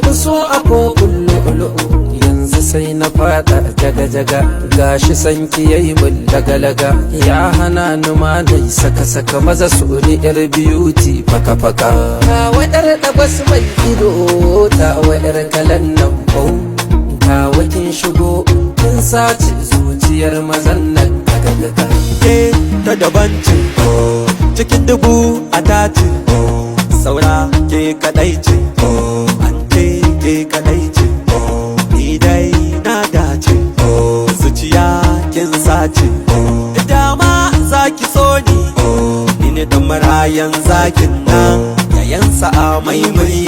karbi so a kofin lu'ulu'u yanzu sai na fada jaga-jaga gashi sanki yayi mun laga-laga ya hana ni ma dai saka-saka maza suri yar beauty faka-faka ta wadar ɗabas mai ido ta wadar kalan nan bau ta wakin shigo kin sace zuciyar mazan nan gaga-gaga ke ta daban ce cikin dubu a tace saura ke kadai ce ante ke kadai ce ni dai na dace zuciya kin sace da dama zaki so ni da marayan zakin nan yayan sa'a mai murya